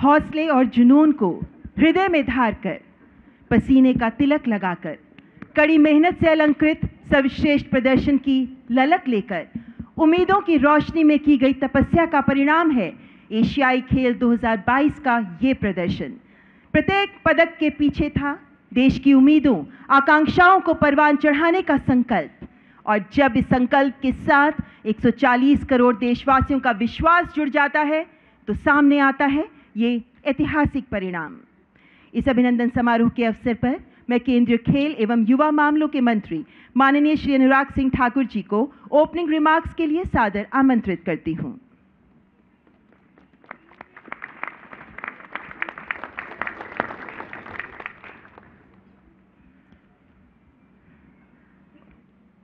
हौसले और जुनून को हृदय में धार कर, पसीने का तिलक लगाकर, कड़ी मेहनत से अलंकृत सर्वश्रेष्ठ प्रदर्शन की ललक लेकर, उम्मीदों की रोशनी में की गई तपस्या का परिणाम है एशियाई खेल 2022 का ये प्रदर्शन। प्रत्येक पदक के पीछे था देश की उम्मीदों, आकांक्षाओं को परवान चढ़ाने का संकल्प, और जब इस संकल्प के साथ 140 करोड़ देशवासियों का विश्वास जुड़ जाता है तो सामने आता है ये ऐतिहासिक परिणाम। इस अभिनंदन समारोह के अवसर पर मैं केंद्रीय खेल एवं युवा मामलों के मंत्री माननीय श्री अनुराग सिंह ठाकुर जी को ओपनिंग रिमार्क्स के लिए सादर आमंत्रित करती हूं।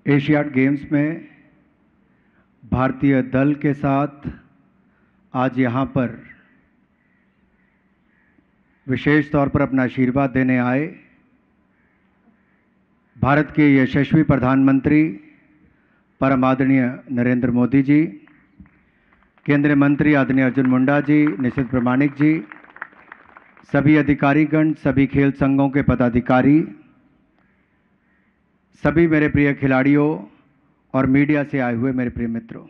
एशियाड गेम्स में भारतीय दल के साथ आज यहाँ पर विशेष तौर पर अपना आशीर्वाद देने आए भारत के यशस्वी प्रधानमंत्री परम आदरणीय नरेंद्र मोदी जी, केंद्रीय मंत्री आदरणीय अर्जुन मुंडा जी, निशित प्रामाणिक जी, सभी अधिकारीगण, सभी खेल संघों के पदाधिकारी, सभी मेरे प्रिय खिलाड़ियों और मीडिया से आए हुए मेरे प्रिय मित्रों,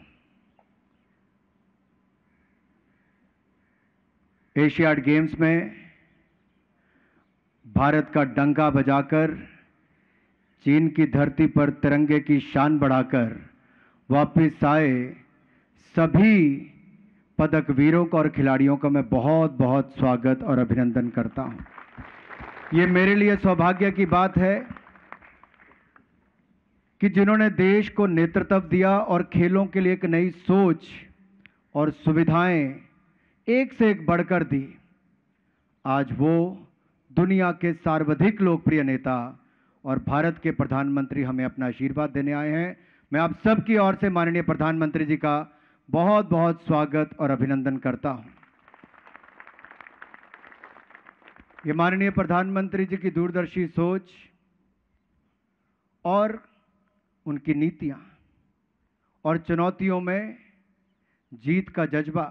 एशियाड गेम्स में भारत का डंका बजाकर चीन की धरती पर तिरंगे की शान बढ़ाकर वापस आए सभी पदक वीरों को और खिलाड़ियों का मैं बहुत बहुत स्वागत और अभिनंदन करता हूं। ये मेरे लिए सौभाग्य की बात है कि जिन्होंने देश को नेतृत्व दिया और खेलों के लिए एक नई सोच और सुविधाएं एक से एक बढ़कर दी, आज वो दुनिया के सर्वाधिक लोकप्रिय नेता और भारत के प्रधानमंत्री हमें अपना आशीर्वाद देने आए हैं। मैं आप सबकी ओर से माननीय प्रधानमंत्री जी का बहुत बहुत स्वागत और अभिनंदन करता हूं। ये माननीय प्रधानमंत्री जी की दूरदर्शी सोच और उनकी नीतियां और चुनौतियों में जीत का जज्बा,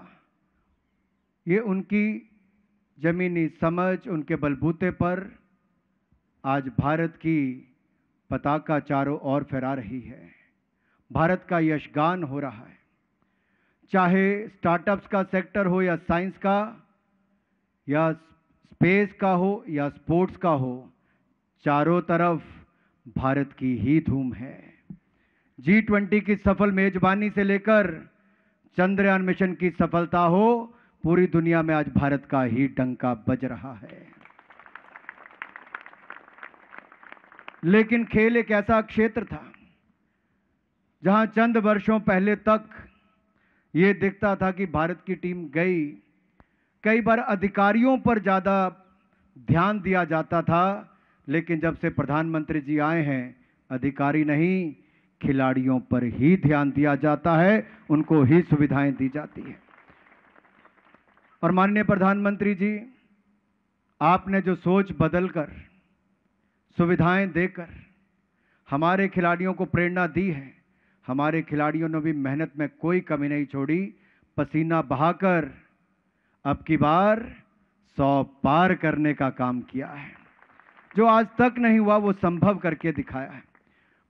ये उनकी जमीनी समझ, उनके बलबूते पर आज भारत की पताका चारों ओर फहरा रही है। भारत का यशगान हो रहा है, चाहे स्टार्टअप्स का सेक्टर हो या साइंस का या स्पेस का हो या स्पोर्ट्स का हो, चारों तरफ भारत की ही धूम है। G20 की सफल मेजबानी से लेकर चंद्रयान मिशन की सफलता हो, पूरी दुनिया में आज भारत का ही डंका बज रहा है। लेकिन खेल एक ऐसा क्षेत्र था जहां चंद वर्षों पहले तक ये दिखता था कि भारत की टीम गई, कई बार अधिकारियों पर ज़्यादा ध्यान दिया जाता था, लेकिन जब से प्रधानमंत्री जी आए हैं, अधिकारी नहीं खिलाड़ियों पर ही ध्यान दिया जाता है, उनको ही सुविधाएं दी जाती है। और माननीय प्रधानमंत्री जी, आपने जो सोच बदलकर सुविधाएं देकर हमारे खिलाड़ियों को प्रेरणा दी है, हमारे खिलाड़ियों ने भी मेहनत में कोई कमी नहीं छोड़ी, पसीना बहाकर अब की बार 100 पार करने का काम किया है। जो आज तक नहीं हुआ वो संभव करके दिखाया है।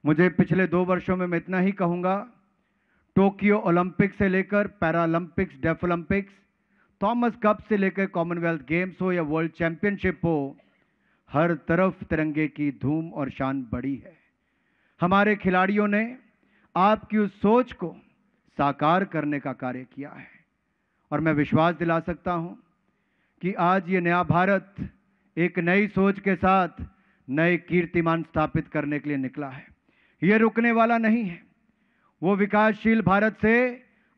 मुझे पिछले 2 वर्षों में मैं इतना ही कहूँगा, टोक्यो ओलंपिक से लेकर Paralympics, deaf Olympics, Thomas Cup से लेकर कॉमनवेल्थ गेम्स हो या वर्ल्ड चैंपियनशिप हो, हर तरफ तिरंगे की धूम और शान बढ़ी है। हमारे खिलाड़ियों ने आपकी उस सोच को साकार करने का कार्य किया है और मैं विश्वास दिला सकता हूं कि आज ये नया भारत एक नई सोच के साथ नए कीर्तिमान स्थापित करने के लिए निकला है। ये रुकने वाला नहीं है। वो विकासशील भारत से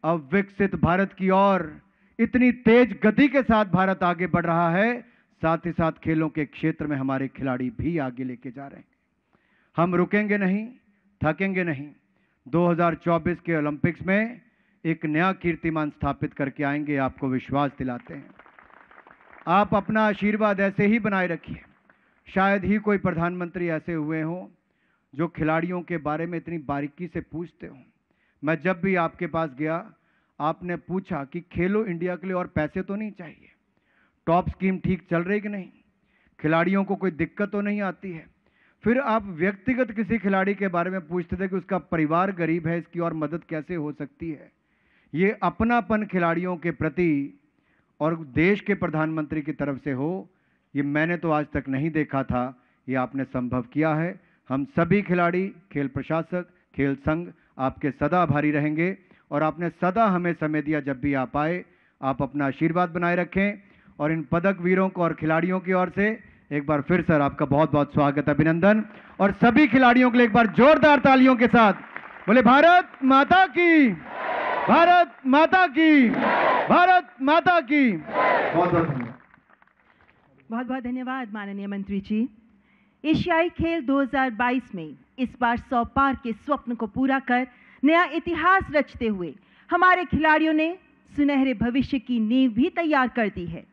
अब विकसित भारत की ओर इतनी तेज गति के साथ भारत आगे बढ़ रहा है, साथ ही साथ खेलों के क्षेत्र में हमारे खिलाड़ी भी आगे लेके जा रहे हैं। हम रुकेंगे नहीं, थकेंगे नहीं। 2024 के ओलंपिक्स में एक नया कीर्तिमान स्थापित करके आएंगे, आपको विश्वास दिलाते हैं। आप अपना आशीर्वाद ऐसे ही बनाए रखिए। शायद ही कोई प्रधानमंत्री ऐसे हुए हों जो खिलाड़ियों के बारे में इतनी बारीकी से पूछते हों। मैं जब भी आपके पास गया, आपने पूछा कि खेलो इंडिया के लिए और पैसे तो नहीं चाहिए, टॉप स्कीम ठीक चल रही कि नहीं, खिलाड़ियों को कोई दिक्कत तो नहीं आती है। फिर आप व्यक्तिगत किसी खिलाड़ी के बारे में पूछते थे कि उसका परिवार गरीब है, इसकी और मदद कैसे हो सकती है। ये अपनापन खिलाड़ियों के प्रति और देश के प्रधानमंत्री की तरफ से हो, ये मैंने तो आज तक नहीं देखा था। ये आपने संभव किया है। हम सभी खिलाड़ी, खेल प्रशासक, खेल संघ आपके सदा आभारी रहेंगे और आपने सदा हमें समय दिया। जब भी आप आए, आप अपना आशीर्वाद बनाए रखें। और इन पदक वीरों को और खिलाड़ियों की ओर से एक बार फिर सर आपका बहुत बहुत स्वागत, अभिनंदन। और सभी खिलाड़ियों के लिए एक बार जोरदार तालियों के साथ बोले भारत माता की, भारत माता की, भारत माता की। बहुत बहुत धन्यवाद। बहुत बहुत धन्यवाद माननीय मंत्री जी। एशियाई खेल 2022 में इस बार 100 पार के स्वप्न को पूरा कर नया इतिहास रचते हुए हमारे खिलाड़ियों ने सुनहरे भविष्य की नींव भी तैयार कर दी है।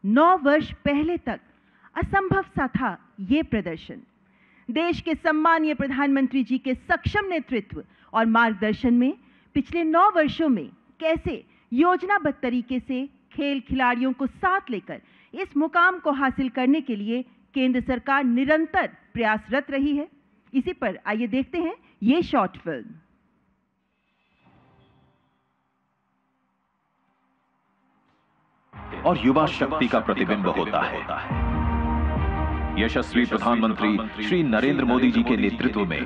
9 वर्ष पहले तक असंभव सा था ये प्रदर्शन। देश के सम्मानीय प्रधानमंत्री जी के सक्षम नेतृत्व और मार्गदर्शन में पिछले 9 वर्षों में कैसे योजनाबद्ध तरीके से खेल खिलाड़ियों को साथ लेकर इस मुकाम को हासिल करने के लिए केंद्र सरकार निरंतर प्रयासरत रही है। इसी पर आइए देखते हैं ये शॉर्ट फिल्म। और युवा शक्ति का प्रतिबिंब होता है। यशस्वी प्रधानमंत्री श्री नरेंद्र मोदी जी के नेतृत्व में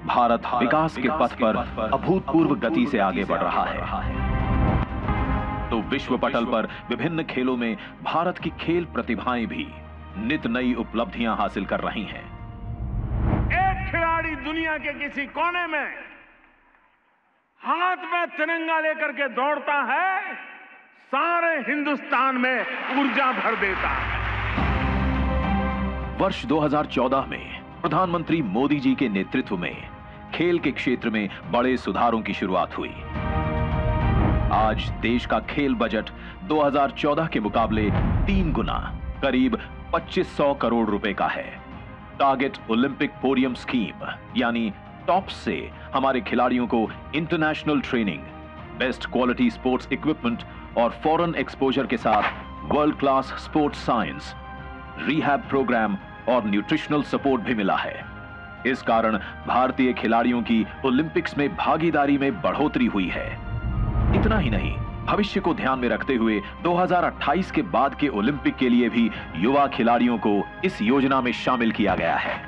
भारत विकास के पथ पर अभूतपूर्व गति से आगे बढ़ रहा है। तो विश्व पटल पर विभिन्न खेलों में भारत की खेल प्रतिभाएं भी नित नई उपलब्धियां हासिल कर रही हैं। एक खिलाड़ी दुनिया के किसी कोने में हाथ में तिरंगा लेकर के दौड़ता है, सारे हिंदुस्तान में ऊर्जा भर देता है। वर्ष 2014 में प्रधानमंत्री मोदी जी के नेतृत्व में खेल के क्षेत्र में बड़े सुधारों की शुरुआत हुई। आज देश का खेल बजट 2014 के मुकाबले 3 गुना करीब 2500 करोड़ रुपए का है। टारगेट ओलंपिक पोडियम स्कीम यानी टॉप से हमारे खिलाड़ियों को international training, best quality sports equipment और फॉरेन एक्सपोजर के साथ world class sports science, rehab program और न्यूट्रिशनल सपोर्ट भी मिला है। इस कारण भारतीय खिलाड़ियों की ओलंपिक्स में भागीदारी में बढ़ोतरी हुई है। इतना ही नहीं, भविष्य को ध्यान में रखते हुए 2028 के बाद के ओलंपिक के लिए भी युवा खिलाड़ियों को इस योजना में शामिल किया गया है।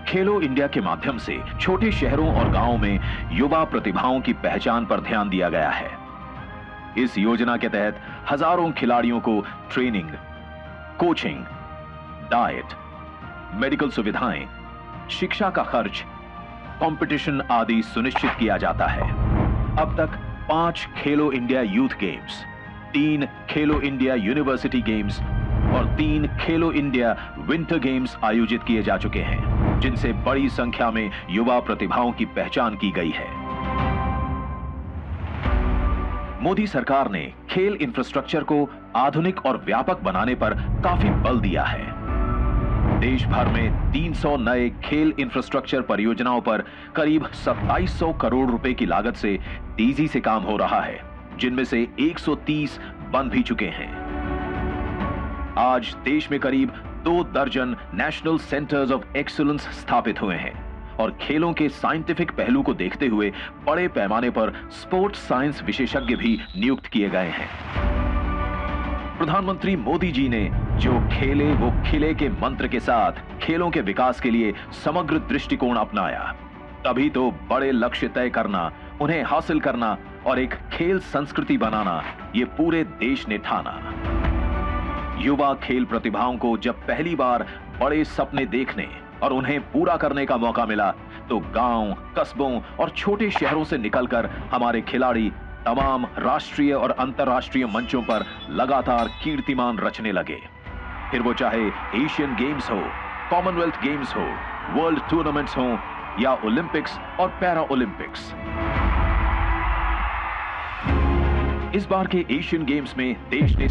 खेलो इंडिया के माध्यम से छोटे शहरों और गांवों में युवा प्रतिभाओं की पहचान पर ध्यान दिया गया है। इस योजना के तहत हजारों खिलाड़ियों को ट्रेनिंग, कोचिंग, डाइट, मेडिकल सुविधाएं, शिक्षा का खर्च, कंपटीशन आदि सुनिश्चित किया जाता है। अब तक 5 खेलो इंडिया यूथ गेम्स, 3 खेलो इंडिया यूनिवर्सिटी गेम्स और 3 खेलो इंडिया विंटर गेम्स आयोजित किए जा चुके हैं, जिनसे बड़ी संख्या में युवा प्रतिभाओं की पहचान की गई है। मोदी सरकार ने खेल इंफ्रास्ट्रक्चर को आधुनिक और व्यापक बनाने पर काफी बल दिया है। देश भर में 300 नए खेल इंफ्रास्ट्रक्चर परियोजनाओं पर करीब 2700 करोड़ रुपए की लागत से तेजी से काम हो रहा है, जिनमें से 130 बन भी चुके हैं। आज देश में करीब 2 दर्जन नेशनल सेंटर्स ऑफ एक्सीलेंस स्थापित हुए हैं और खेलों के साइंटिफिक पहलू को देखते हुए बड़े पैमाने पर स्पोर्ट्स साइंस विशेषज्ञ भी नियुक्त किए गए हैं। प्रधानमंत्री मोदी जी ने जो खेले वो खिले के मंत्र के साथ खेलों के विकास के लिए समग्र दृष्टिकोण अपनाया, तभी तो बड़े लक्ष्य तय करना, उन्हें हासिल करना और एक खेल संस्कृति बनाना ये पूरे देश ने ठाना। युवा खेल प्रतिभाओं को जब पहली बार बड़े सपने देखने और उन्हें पूरा करने का मौका मिला, तो गांव, कस्बों और छोटे शहरों से निकलकर हमारे खिलाड़ी तमाम राष्ट्रीय और अंतर्राष्ट्रीय मंचों पर लगातार कीर्तिमान रचने लगे। फिर वो चाहे एशियन गेम्स हो, कॉमनवेल्थ गेम्स हो, वर्ल्ड टूर्नामेंट्स हो या ओलंपिक्स और पैरा ओलंपिक्स। इस बार के एशियन गेम्स में देश ने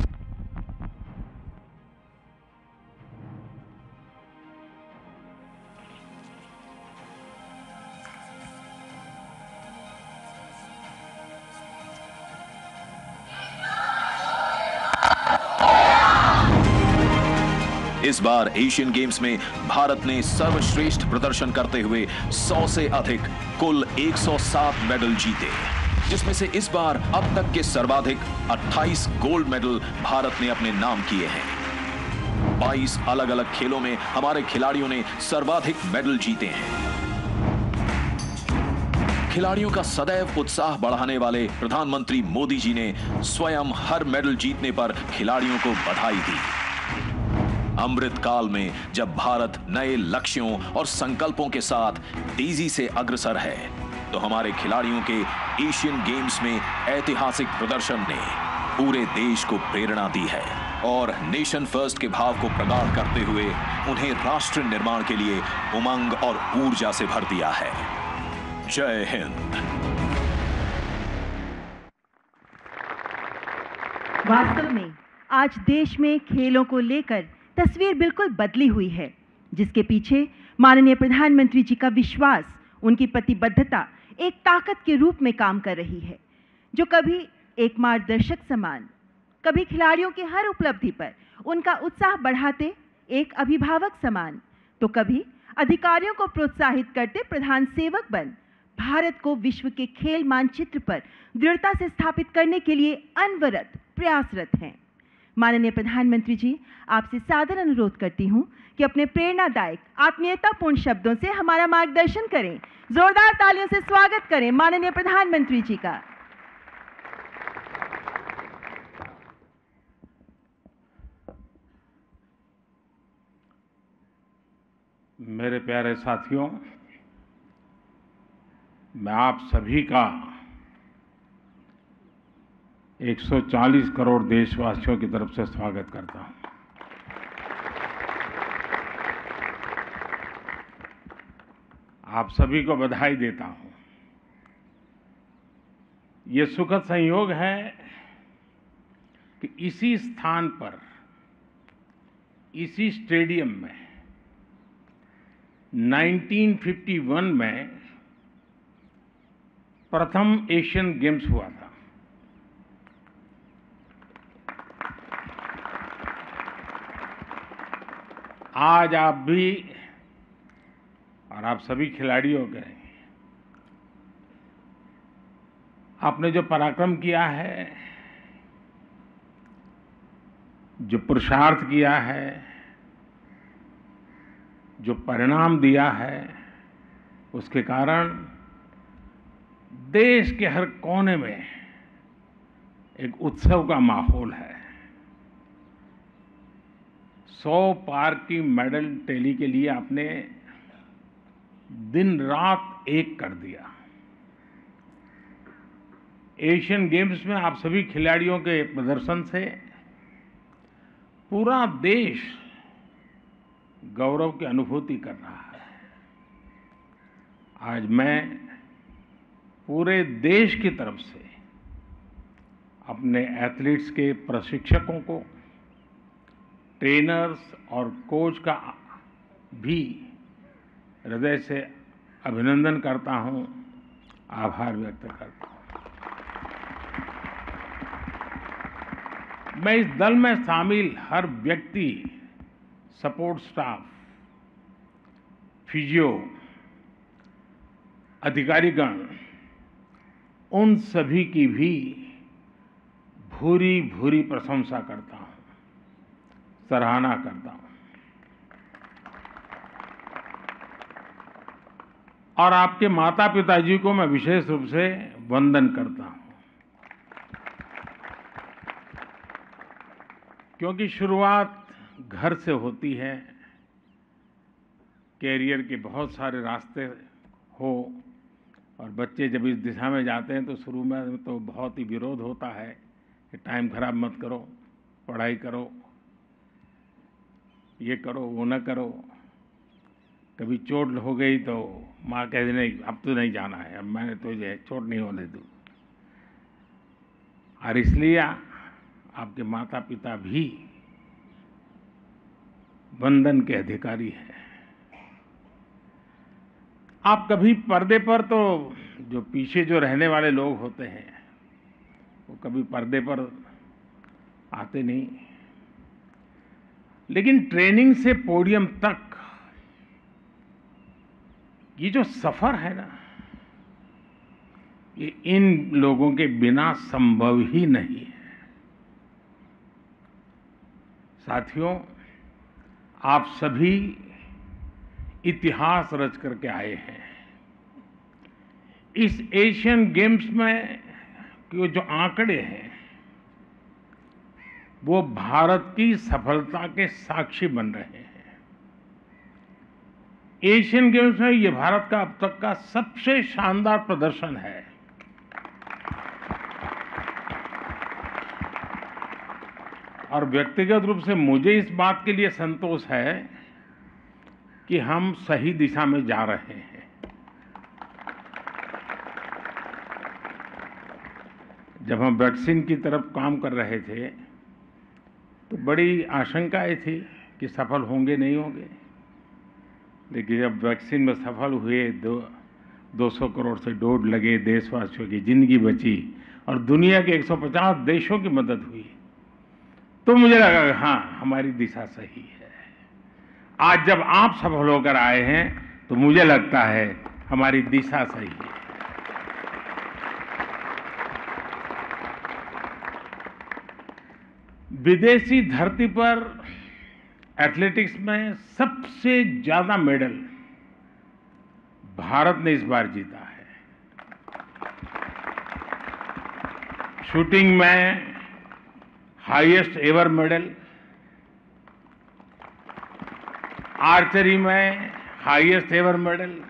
इस बार एशियन गेम्स में भारत ने सर्वश्रेष्ठ प्रदर्शन करते हुए 100 से अधिक कुल 107 मेडल जीते, जिसमें से इस बार अब तक के सर्वाधिक 28 गोल्ड मेडल भारत ने अपने नाम किए हैं। 22 अलग अलग खेलों में हमारे खिलाड़ियों ने सर्वाधिक मेडल जीते हैं। खिलाड़ियों का सदैव उत्साह बढ़ाने वाले प्रधानमंत्री मोदी जी ने स्वयं हर मेडल जीतने पर खिलाड़ियों को बधाई दी। अमृत काल में जब भारत नए लक्ष्यों और संकल्पों के साथ तेजी से अग्रसर है, तो हमारे खिलाड़ियों के एशियन गेम्स में ऐतिहासिक प्रदर्शन ने पूरे देश को प्रेरणा दी है और नेशन फर्स्ट के भाव को प्रगाढ़ करते हुए उन्हें राष्ट्र निर्माण के लिए उमंग और ऊर्जा से भर दिया है। जय हिंद। वास्तव में आज देश में खेलों को लेकर तस्वीर बिल्कुल बदली हुई है, जिसके पीछे माननीय प्रधानमंत्री जी का विश्वास, उनकी प्रतिबद्धता एक ताकत के रूप में काम कर रही है, जो कभी एक मार्गदर्शक समान, कभी खिलाड़ियों की हर उपलब्धि पर उनका उत्साह बढ़ाते एक अभिभावक समान, तो कभी अधिकारियों को प्रोत्साहित करते प्रधान सेवक बन भारत को विश्व के खेल मानचित्र पर दृढ़ता से स्थापित करने के लिए अनवरत प्रयासरत हैं। माननीय प्रधानमंत्री जी, आपसे सादर अनुरोध करती हूं कि अपने प्रेरणादायक आत्मीयतापूर्ण शब्दों से हमारा मार्गदर्शन करें। जोरदार तालियों से स्वागत करें माननीय प्रधानमंत्री जी का। मेरे प्यारे साथियों, मैं आप सभी का 140 करोड़ देशवासियों की तरफ से स्वागत करता हूं। आप सभी को बधाई देता हूं। ये सुखद संयोग है कि इसी स्थान पर, इसी स्टेडियम में 1951 में प्रथम एशियन गेम्स हुआ था। आज आप भी और आप सभी खिलाड़ियों के, आपने जो पराक्रम किया है, जो पुरुषार्थ किया है, जो परिणाम दिया है, उसके कारण देश के हर कोने में एक उत्सव का माहौल है। 100 पार की मेडल टैली के लिए आपने दिन रात एक कर दिया। एशियन गेम्स में आप सभी खिलाड़ियों के प्रदर्शन से पूरा देश गौरव की अनुभूति कर रहा है। आज मैं पूरे देश की तरफ से अपने एथलीट्स के प्रशिक्षकों को, ट्रेनर्स और कोच का भी हृदय से अभिनंदन करता हूं, आभार व्यक्त करता हूं। मैं इस दल में शामिल हर व्यक्ति, सपोर्ट स्टाफ, फिजियो, अधिकारीगण, उन सभी की भी भूरी भूरी प्रशंसा करता हूं, सराहना करता हूं। और आपके माता पिताजी को मैं विशेष रूप से वंदन करता हूं, क्योंकि शुरुआत घर से होती है। कैरियर के बहुत सारे रास्ते हो और बच्चे जब इस दिशा में जाते हैं तो शुरू में तो बहुत ही विरोध होता है कि टाइम खराब मत करो, पढ़ाई करो, ये करो, वो न करो। कभी चोट हो गई तो माँ कहती नहीं, अब तो नहीं जाना है, अब मैंने तुझे चोट नहीं होने दी। और इसलिए आपके माता पिता भी वंदन के अधिकारी हैं। आप कभी पर्दे पर, तो जो पीछे जो रहने वाले लोग होते हैं वो कभी पर्दे पर आते नहीं। लेकिन ट्रेनिंग से पोडियम तक ये जो सफर है ना, ये इन लोगों के बिना संभव ही नहीं है। साथियों, आप सभी इतिहास रच करके आए हैं। इस एशियन गेम्स में के जो आंकड़े हैं वो भारत की सफलता के साक्षी बन रहे हैं। एशियन गेम्स में ये भारत का अब तक का सबसे शानदार प्रदर्शन है। और व्यक्तिगत रूप से मुझे इस बात के लिए संतोष है कि हम सही दिशा में जा रहे हैं। जब हम वैक्सीन की तरफ काम कर रहे थे तो बड़ी आशंकाएं थी कि सफल होंगे नहीं होंगे, लेकिन जब वैक्सीन में सफल हुए 200 करोड़ से डोज लगे, देशवासियों की जिंदगी बची और दुनिया के 150 देशों की मदद हुई, तो मुझे लगा कि हाँ, हमारी दिशा सही है। आज जब आप सफल होकर आए हैं तो मुझे लगता है हमारी दिशा सही है। विदेशी धरती पर एथलेटिक्स में सबसे ज्यादा मेडल भारत ने इस बार जीता है। शूटिंग में हाईएस्ट एवर मेडल, आर्चरी में हाईएस्ट एवर मेडल,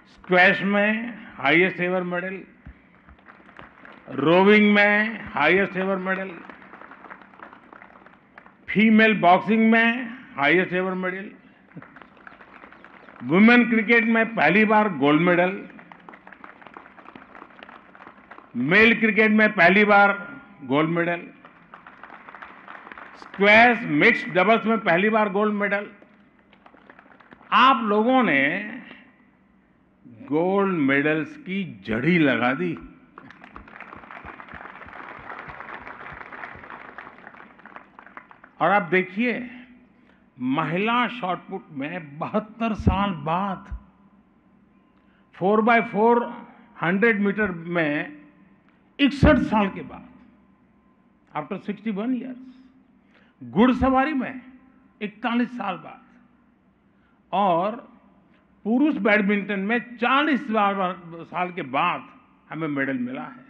स्क्वैश में हाईएस्ट एवर मेडल, रोविंग में highest ever medal, female boxing में highest ever medal, women cricket में पहली बार गोल्ड मेडल, मेल क्रिकेट में पहली बार gold medal, squash mixed doubles में पहली बार गोल्ड मेडल। आप लोगों ने गोल्ड मेडल्स की जड़ी लगा दी। और आप देखिए, महिला शॉटपुट में 72 साल बाद 4x4 100 मीटर में 61 साल के बाद, आफ्टर 61 ईयर्स, घुड़सवारी में 41 साल बाद, और पुरुष बैडमिंटन में 40 साल के बाद हमें मेडल मिला है।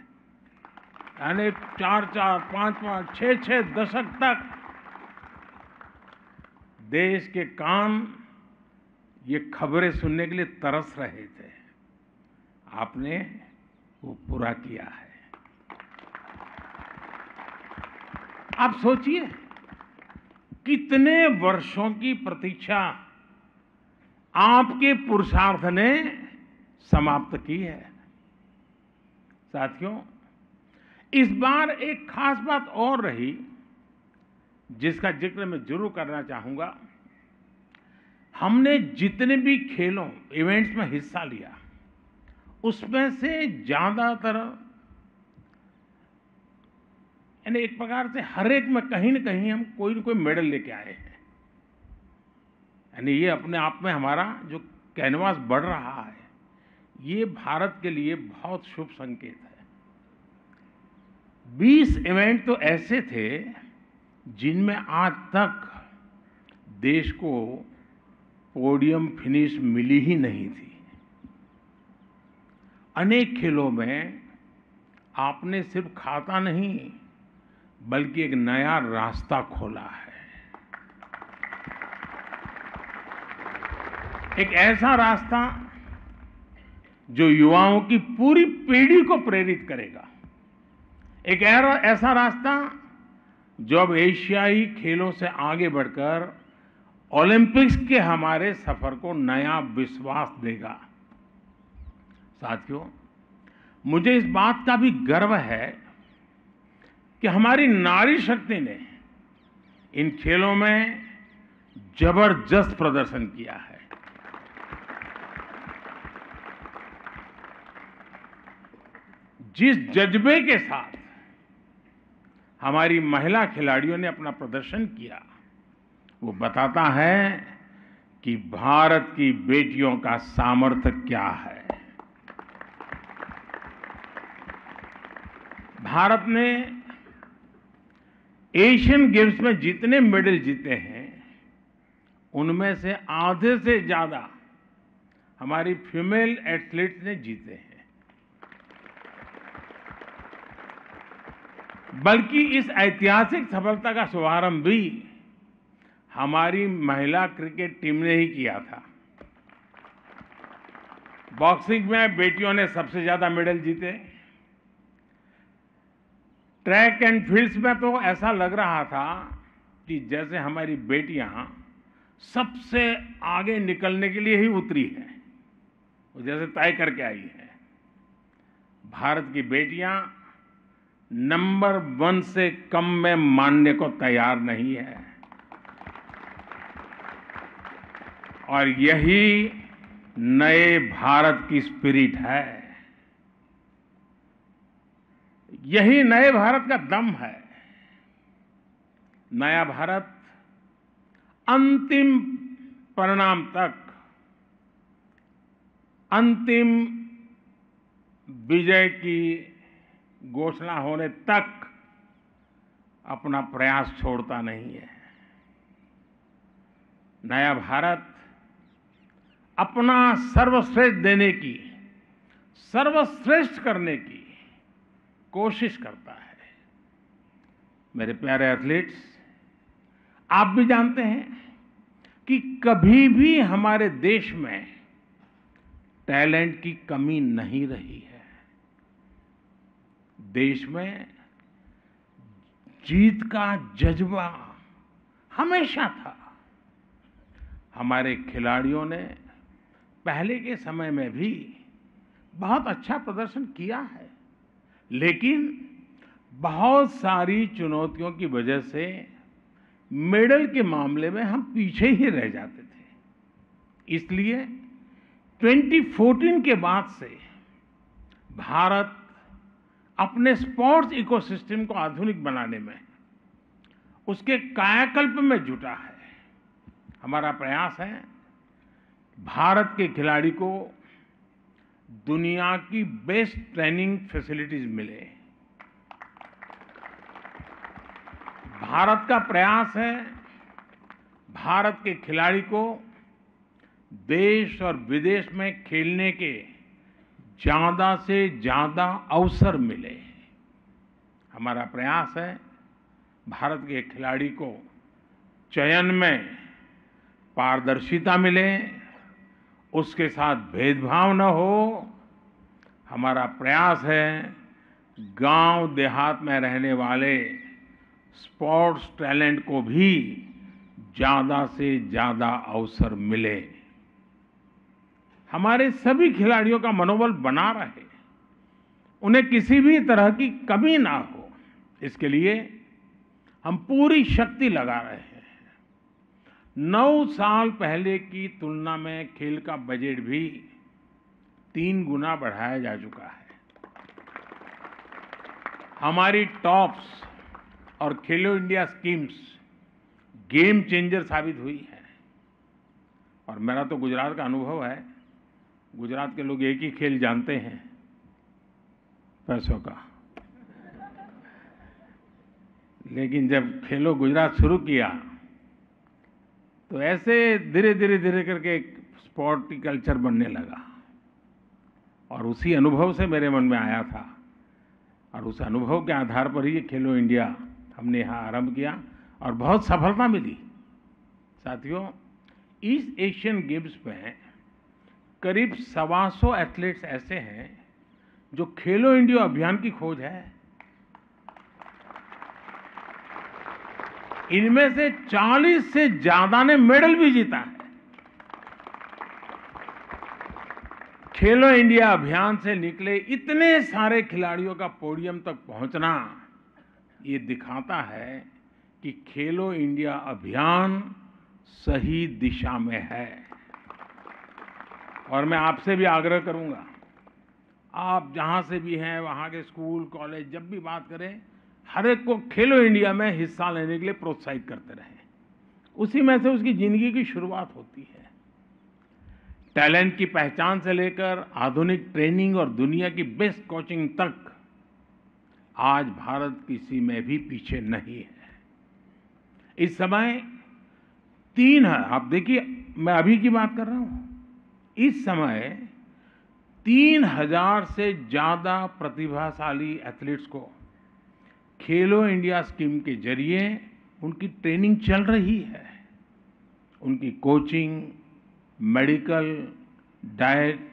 यानी 4-4, 5-5, 6-6 दशक तक देश के कान ये खबरें सुनने के लिए तरस रहे थे। आपने वो पूरा किया है। आप सोचिए, कितने वर्षों की प्रतीक्षा आपके पुरुषार्थ ने समाप्त की है। साथियों, इस बार एक खास बात और रही जिसका जिक्र मैं जरूर करना चाहूंगा। हमने जितने भी खेलों, इवेंट्स में हिस्सा लिया, उसमें से ज्यादातर, यानी एक प्रकार से हर एक में कहीं न कहीं हम कोई न कोई मेडल लेके आए हैं। यानी ये अपने आप में हमारा जो कैनवास बढ़ रहा है, ये भारत के लिए बहुत शुभ संकेत है। 20 इवेंट तो ऐसे थे जिनमें आज तक देश को पोडियम फिनिश मिली ही नहीं थी। अनेक खेलों में आपने सिर्फ खाता नहीं बल्कि एक नया रास्ता खोला है। एक ऐसा रास्ता जो युवाओं की पूरी पीढ़ी को प्रेरित करेगा। एक ऐसा रास्ता जो अब एशियाई खेलों से आगे बढ़कर ओलंपिक्स के हमारे सफर को नया विश्वास देगा। साथियों, मुझे इस बात का भी गर्व है कि हमारी नारी शक्ति ने इन खेलों में जबरदस्त प्रदर्शन किया है। जिस जज्बे के साथ हमारी महिला खिलाड़ियों ने अपना प्रदर्शन किया, वो बताता है कि भारत की बेटियों का सामर्थ्य क्या है। भारत ने एशियन गेम्स में जितने मेडल जीते हैं, उनमें से आधे से ज्यादा हमारी फीमेल एथलीट्स ने जीते हैं। बल्कि इस ऐतिहासिक सफलता का शुभारंभ भी हमारी महिला क्रिकेट टीम ने ही किया था। बॉक्सिंग में बेटियों ने सबसे ज्यादा मेडल जीते। ट्रैक एंड फील्ड्स में तो ऐसा लग रहा था कि जैसे हमारी बेटियां सबसे आगे निकलने के लिए ही उतरी हैं, वो जैसे तय करके आई हैं। भारत की बेटियां नंबर 1 से कम में मानने को तैयार नहीं है, और यही नए भारत की स्पिरिट है, यही नए भारत का दम है। नया भारत अंतिम परिणाम तक, अंतिम विजय की घोषणा होने तक अपना प्रयास छोड़ता नहीं है। नया भारत अपना सर्वश्रेष्ठ देने की, सर्वश्रेष्ठ करने की कोशिश करता है। मेरे प्यारे एथलीट्स, आप भी जानते हैं कि कभी भी हमारे देश में टैलेंट की कमी नहीं रही है। देश में जीत का जज्बा हमेशा था। हमारे खिलाड़ियों ने पहले के समय में भी बहुत अच्छा प्रदर्शन किया है, लेकिन बहुत सारी चुनौतियों की वजह से मेडल के मामले में हम पीछे ही रह जाते थे। इसलिए 2014 के बाद से भारत अपने स्पोर्ट्स इकोसिस्टम को आधुनिक बनाने में, उसके कायाकल्प में जुटा है। हमारा प्रयास है भारत के खिलाड़ी को दुनिया की बेस्ट ट्रेनिंग फैसिलिटीज मिले। भारत का प्रयास है भारत के खिलाड़ी को देश और विदेश में खेलने के ज्यादा से ज्यादा अवसर मिले। हमारा प्रयास है भारत के खिलाड़ी को चयन में पारदर्शिता मिले, उसके साथ भेदभाव न हो। हमारा प्रयास है गांव देहात में रहने वाले स्पोर्ट्स टैलेंट को भी ज्यादा से ज्यादा अवसर मिले। हमारे सभी खिलाड़ियों का मनोबल बना रहे, उन्हें किसी भी तरह की कमी ना हो, इसके लिए हम पूरी शक्ति लगा रहे हैं। 9 साल पहले की तुलना में खेल का बजट भी 3 गुना बढ़ाया जा चुका है। हमारी टॉप्स और खेलो इंडिया स्कीम्स गेम चेंजर साबित हुई है। और मेरा तो गुजरात का अनुभव है, गुजरात के लोग एक ही खेल जानते हैं, पैसों का। लेकिन जब खेलो गुजरात शुरू किया तो ऐसे धीरे धीरे करके एक स्पोर्ट कल्चर बनने लगा, और उसी अनुभव से मेरे मन में आया था, और उस अनुभव के आधार पर ही खेलो इंडिया हमने यहाँ आरंभ किया और बहुत सफलता मिली। साथियों, इस एशियन गेम्स में करीब 125 एथलीट्स ऐसे हैं जो खेलो इंडिया अभियान की खोज है। इनमें से 40 से ज्यादा ने मेडल भी जीता है। खेलो इंडिया अभियान से निकले इतने सारे खिलाड़ियों का पोडियम तक पहुंचना, ये दिखाता है कि खेलो इंडिया अभियान सही दिशा में है। और मैं आपसे भी आग्रह करूंगा, आप जहां से भी हैं, वहां के स्कूल कॉलेज जब भी बात करें, हर एक को खेलो इंडिया में हिस्सा लेने के लिए प्रोत्साहित करते रहे। उसी में से उसकी जिंदगी की शुरुआत होती है। टैलेंट की पहचान से लेकर आधुनिक ट्रेनिंग और दुनिया की बेस्ट कोचिंग तक आज भारत किसी में भी पीछे नहीं है। इस समय आप देखिए, मैं अभी की बात कर रहा हूं, इस समय 3000 से ज्यादा प्रतिभाशाली एथलीट्स को खेलो इंडिया स्कीम के जरिए उनकी ट्रेनिंग चल रही है। उनकी कोचिंग, मेडिकल, डाइट,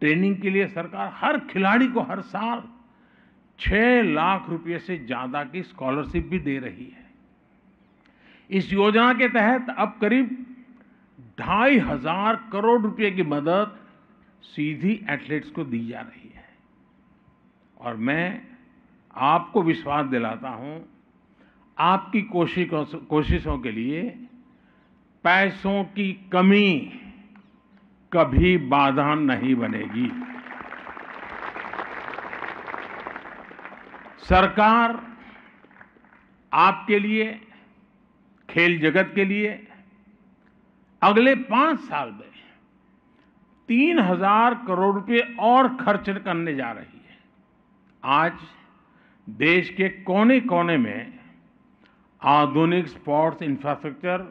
ट्रेनिंग के लिए सरकार हर खिलाड़ी को हर साल 6 लाख रुपए से ज्यादा की स्कॉलरशिप भी दे रही है। इस योजना के तहत अब करीब 2500 करोड़ रुपए की मदद सीधी एथलीट्स को दी जा रही है। और मैं आपको विश्वास दिलाता हूं, आपकी कोशिशों के लिए पैसों की कमी कभी बाधा नहीं बनेगी। सरकार आपके लिए, खेल जगत के लिए अगले 5 साल में 3000 करोड़ रुपए और खर्च करने जा रही है। आज देश के कोने कोने में आधुनिक स्पोर्ट्स इंफ्रास्ट्रक्चर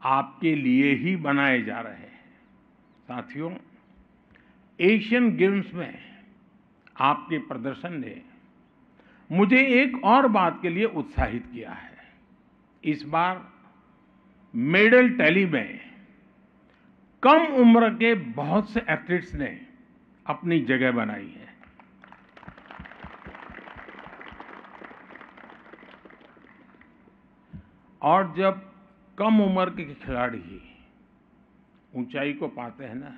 आपके लिए ही बनाए जा रहे हैं। साथियों, एशियन गेम्स में आपके प्रदर्शन ने मुझे एक और बात के लिए उत्साहित किया है। इस बार मेडल टैली में कम उम्र के बहुत से एथलीट्स ने अपनी जगह बनाई है। और जब कम उम्र के खिलाड़ी ऊंचाई को पाते हैं ना,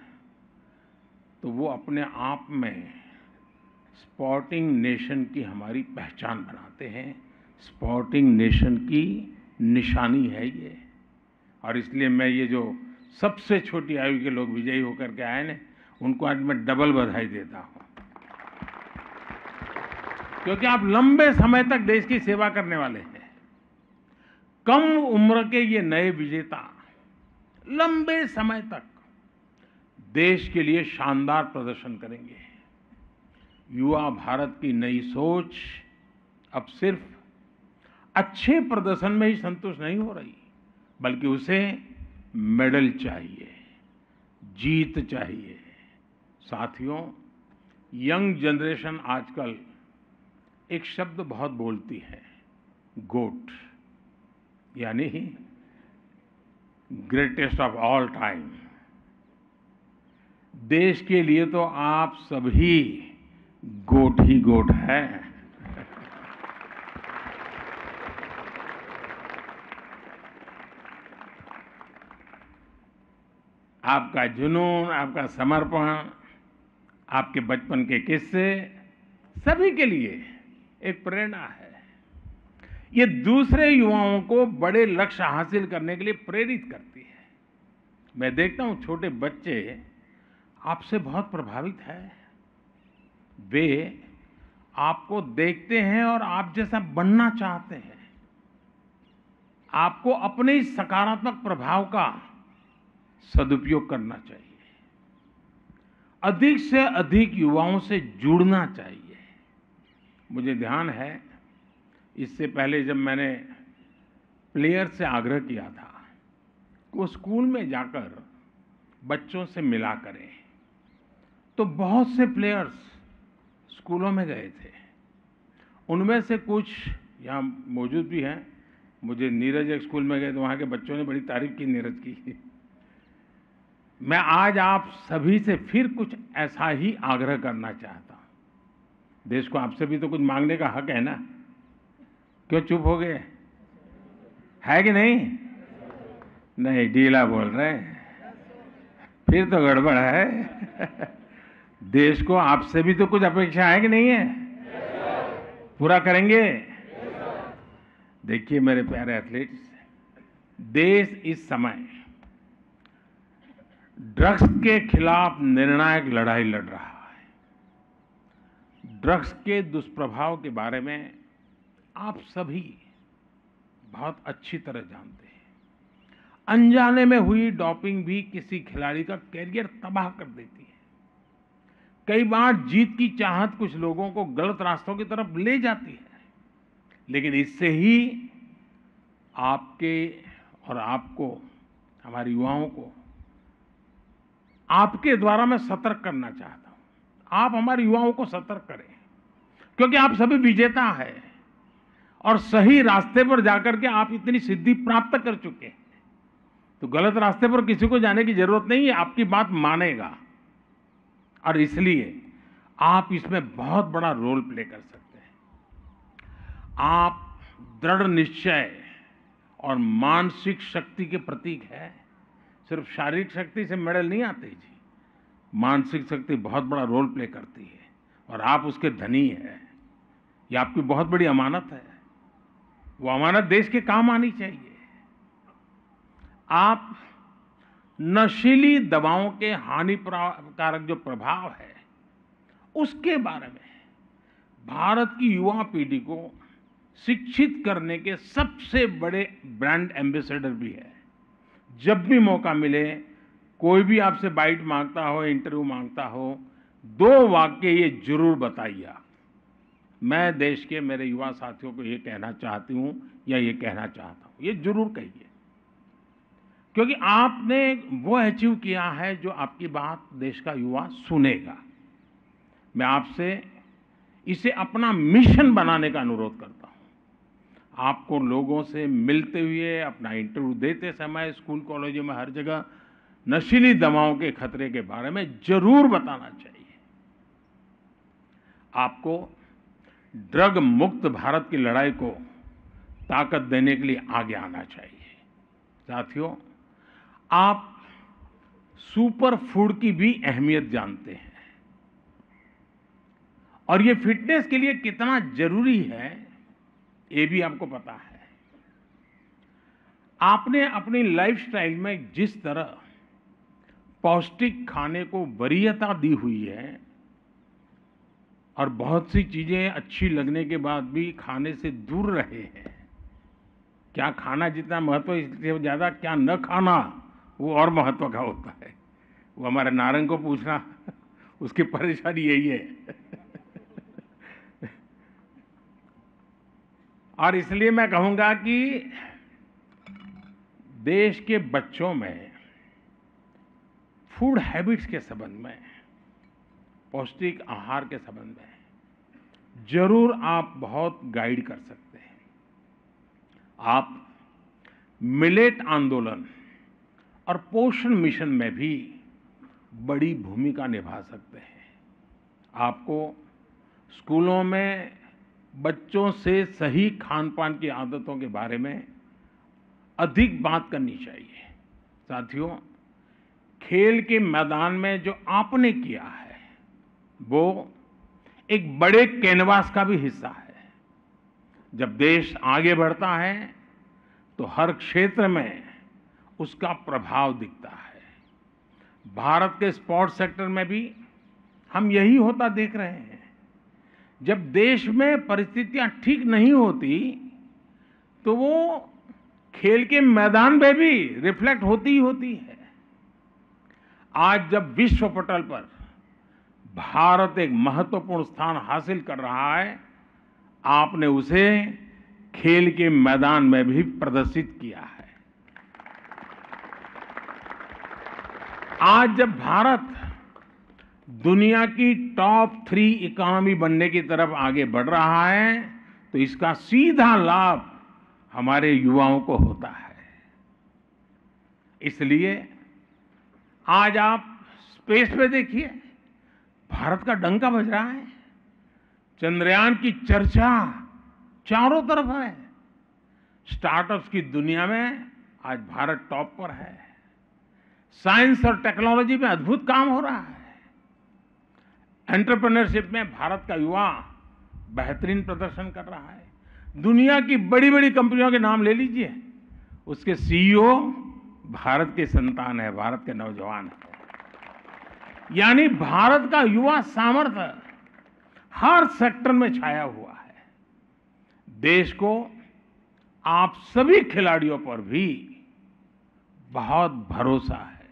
तो वो अपने आप में स्पोर्टिंग नेशन की हमारी पहचान बनाते हैं। स्पोर्टिंग नेशन की निशानी है ये। और इसलिए मैं ये जो सबसे छोटी आयु के लोग विजयी होकर के आए ने, उनको आज मैं डबल बधाई देता हूं, क्योंकि आप लंबे समय तक देश की सेवा करने वाले हैं। कम उम्र के ये नए विजेता लंबे समय तक देश के लिए शानदार प्रदर्शन करेंगे। युवा भारत की नई सोच अब सिर्फ अच्छे प्रदर्शन में ही संतुष्ट नहीं हो रही, बल्कि उसे मेडल चाहिए, जीत चाहिए। साथियों, यंग जनरेशन आजकल एक शब्द बहुत बोलती है, गोट, यानी ग्रेटेस्ट ऑफ ऑल टाइम। देश के लिए तो आप सभी गोट ही गोट हैं। आपका जुनून, आपका समर्पण, आपके बचपन के किस्से सभी के लिए एक प्रेरणा है। ये दूसरे युवाओं को बड़े लक्ष्य हासिल करने के लिए प्रेरित करती है। मैं देखता हूं छोटे बच्चे आपसे बहुत प्रभावित हैं। वे आपको देखते हैं और आप जैसा बनना चाहते हैं। आपको अपने इस सकारात्मक प्रभाव का सदुपयोग करना चाहिए। अधिक से अधिक युवाओं से जुड़ना चाहिए। मुझे ध्यान है, इससे पहले जब मैंने प्लेयर से आग्रह किया था कि वो स्कूल में जाकर बच्चों से मिला करें, तो बहुत से प्लेयर्स स्कूलों में गए थे। उनमें से कुछ यहाँ मौजूद भी हैं। मुझे नीरज एक स्कूल में गए तो वहाँ के बच्चों ने बड़ी तारीफ की नीरज की। मैं आज आप सभी से फिर कुछ ऐसा ही आग्रह करना चाहता हूँ। देश को आपसे भी तो कुछ मांगने का हक है ना, क्यों चुप हो गए? है कि नहीं? नहीं, ढीला बोल रहे हैं, फिर तो गड़बड़ है। देश को आपसे भी तो कुछ अपेक्षा है कि नहीं है? पूरा करेंगे? देखिए मेरे प्यारे एथलीट्स, देश इस समय ड्रग्स के खिलाफ निर्णायक लड़ाई लड़ रहा है। ड्रग्स के दुष्प्रभाव के बारे में आप सभी बहुत अच्छी तरह जानते हैं, अनजाने में हुई डोपिंग भी किसी खिलाड़ी का कैरियर तबाह कर देती है। कई बार जीत की चाहत कुछ लोगों को गलत रास्तों की तरफ ले जाती है, लेकिन इससे ही आपके और आपको, हमारे युवाओं को आपके द्वारा मैं सतर्क करना चाहता हूं। आप हमारे युवाओं को सतर्क करें, क्योंकि आप सभी विजेता हैं और सही रास्ते पर जाकर के आप इतनी सिद्धि प्राप्त कर चुके हैं, तो गलत रास्ते पर किसी को जाने की जरूरत नहीं है, आपकी बात मानेगा। और इसलिए आप इसमें बहुत बड़ा रोल प्ले कर सकते हैं। आप दृढ़ निश्चय और मानसिक शक्ति के प्रतीक है। सिर्फ शारीरिक शक्ति से मेडल नहीं आते जी, मानसिक शक्ति बहुत बड़ा रोल प्ले करती है और आप उसके धनी हैं। ये आपकी बहुत बड़ी अमानत है, वो अमानत देश के काम आनी चाहिए। आप नशीली दवाओं के हानिकारक जो प्रभाव है उसके बारे में भारत की युवा पीढ़ी को शिक्षित करने के सबसे बड़े ब्रांड एम्बेसडर भी है। जब भी मौका मिले, कोई भी आपसे बाइट मांगता हो, इंटरव्यू मांगता हो, 2 वाक्य ये जरूर बताइए। मैं देश के मेरे युवा साथियों को ये कहना चाहती हूं या ये कहना चाहता हूं, ये जरूर कहिए, क्योंकि आपने वो अचीव किया है जो आपकी बात देश का युवा सुनेगा। मैं आपसे इसे अपना मिशन बनाने का अनुरोध करता हूं। आपको लोगों से मिलते हुए, अपना इंटरव्यू देते समय, स्कूल कॉलेजों में हर जगह नशीली दवाओं के खतरे के बारे में जरूर बताना चाहिए। आपको ड्रग मुक्त भारत की लड़ाई को ताकत देने के लिए आगे आना चाहिए। साथियों, आप सुपर फूड की भी अहमियत जानते हैं और ये फिटनेस के लिए कितना जरूरी है ये भी आपको पता है। आपने अपनी लाइफस्टाइल में जिस तरह पौष्टिक खाने को वरीयता दी हुई है और बहुत सी चीजें अच्छी लगने के बाद भी खाने से दूर रहे हैं, क्या खाना जितना महत्व इससे ज्यादा क्या न खाना वो और महत्व का होता है। वो हमारे नारंग को पूछना, उसकी परेशानी यही है। और इसलिए मैं कहूंगा कि देश के बच्चों में फूड हैबिट्स के संबंध में, पौष्टिक आहार के संबंध में जरूर आप बहुत गाइड कर सकते हैं। आप मिलेट आंदोलन और पोषण मिशन में भी बड़ी भूमिका निभा सकते हैं। आपको स्कूलों में बच्चों से सही खान-पान की आदतों के बारे में अधिक बात करनी चाहिए। साथियों, खेल के मैदान में जो आपने किया है वो एक बड़े कैनवास का भी हिस्सा है। जब देश आगे बढ़ता है तो हर क्षेत्र में उसका प्रभाव दिखता है। भारत के स्पोर्ट्स सेक्टर में भी हम यही होता देख रहे हैं। जब देश में परिस्थितियां ठीक नहीं होती तो वो खेल के मैदान में भी रिफ्लेक्ट होती ही होती है। आज जब विश्व पटल पर भारत एक महत्वपूर्ण स्थान हासिल कर रहा है, आपने उसे खेल के मैदान में भी प्रदर्शित किया है। आज जब भारत दुनिया की टॉप 3 इकोनॉमी बनने की तरफ आगे बढ़ रहा है तो इसका सीधा लाभ हमारे युवाओं को होता है। इसलिए आज आप स्पेस पे देखिए, भारत का डंका बज रहा है। चंद्रयान की चर्चा चारों तरफ है। स्टार्टअप्स की दुनिया में आज भारत टॉप पर है। साइंस और टेक्नोलॉजी में अद्भुत काम हो रहा है। एंटरप्रेन्योरशिप में भारत का युवा बेहतरीन प्रदर्शन कर रहा है। दुनिया की बड़ी बड़ी कंपनियों के नाम ले लीजिए, उसके सीईओ भारत के संतान है, भारत के नौजवान है। यानी भारत का युवा सामर्थ्य हर सेक्टर में छाया हुआ है। देश को आप सभी खिलाड़ियों पर भी बहुत भरोसा है।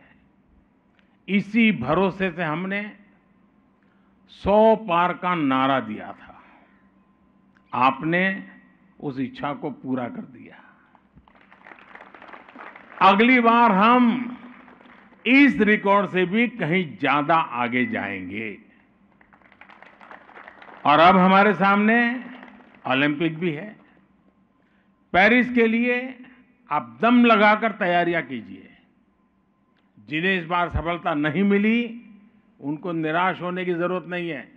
इसी भरोसे से हमने 100 पार का नारा दिया था। आपने उस इच्छा को पूरा कर दिया। अगली बार हम इस रिकॉर्ड से भी कहीं ज्यादा आगे जाएंगे। और अब हमारे सामने ओलंपिक भी है। पेरिस के लिए आप दम लगाकर तैयारियां कीजिए। जिन्हें इस बार सफलता नहीं मिली, उनको निराश होने की जरूरत नहीं है।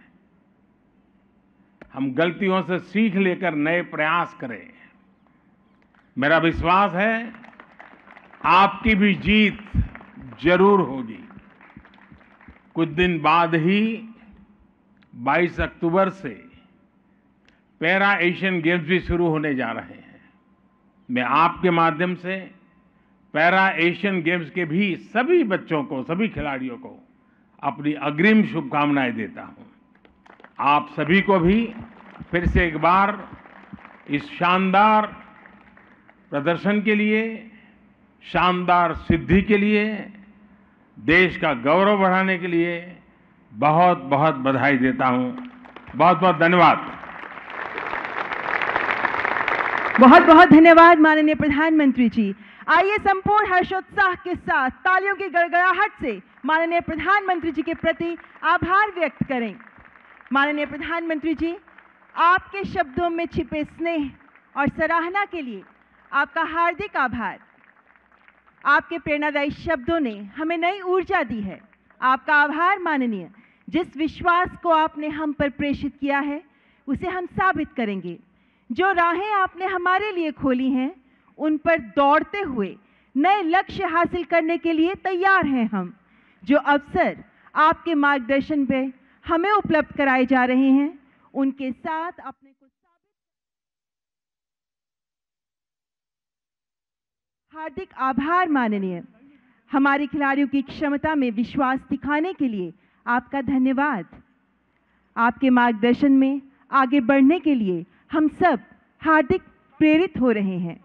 हम गलतियों से सीख लेकर नए प्रयास करें। मेरा विश्वास है आपकी भी जीत जरूर होगी। कुछ दिन बाद ही 22 अक्टूबर से पैरा एशियन गेम्स भी शुरू होने जा रहे हैं। मैं आपके माध्यम से पैरा एशियन गेम्स के भी सभी बच्चों को, सभी खिलाड़ियों को अपनी अग्रिम शुभकामनाएं देता हूं। आप सभी को भी फिर से एक बार इस शानदार प्रदर्शन के लिए, शानदार सिद्धि के लिए, देश का गौरव बढ़ाने के लिए बहुत बहुत बधाई देता हूं। बहुत बहुत धन्यवाद। बहुत बहुत धन्यवाद माननीय प्रधानमंत्री जी। आइए संपूर्ण हर्षोत्साह के साथ तालियों की गड़गड़ाहट से माननीय प्रधानमंत्री जी के प्रति आभार व्यक्त करें। माननीय प्रधानमंत्री जी, आपके शब्दों में छिपे स्नेह और सराहना के लिए आपका हार्दिक आभार। आपके प्रेरणादायी शब्दों ने हमें नई ऊर्जा दी है। आपका आभार माननीय। जिस विश्वास को आपने हम पर प्रेषित किया है, उसे हम साबित करेंगे। जो राहें आपने हमारे लिए खोली हैं, उन पर दौड़ते हुए नए लक्ष्य हासिल करने के लिए तैयार हैं हम। जो अवसर आपके मार्गदर्शन में हमें उपलब्ध कराए जा रहे हैं, उनके साथ अपने को हार्दिक आभार माननीय। हमारे खिलाड़ियों की क्षमता में विश्वास दिखाने के लिए आपका धन्यवाद। आपके मार्गदर्शन में आगे बढ़ने के लिए हम सब हार्दिक प्रेरित हो रहे हैं।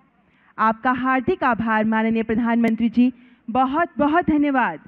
आपका हार्दिक आभार माननीय प्रधानमंत्री जी। बहुत बहुत धन्यवाद।